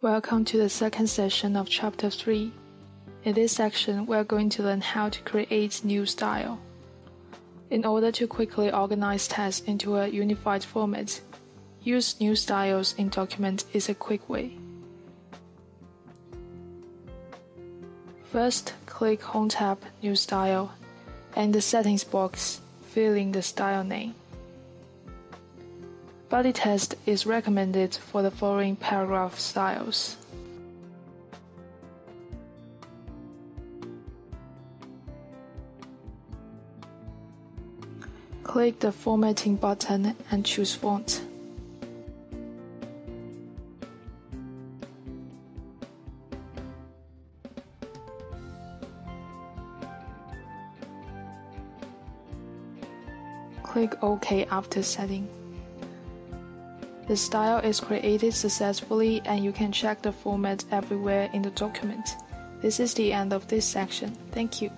Welcome to the second session of Chapter 3. In this section, we are going to learn how to create new style. In order to quickly organize text into a unified format, use new styles in document is a quick way. First, click Home tab, New Style, and the Settings box, fill in the style name. Body text is recommended for the following paragraph styles. Click the Formatting button and choose Font. Click OK after setting. The style is created successfully and you can check the format everywhere in the document. This is the end of this section. Thank you.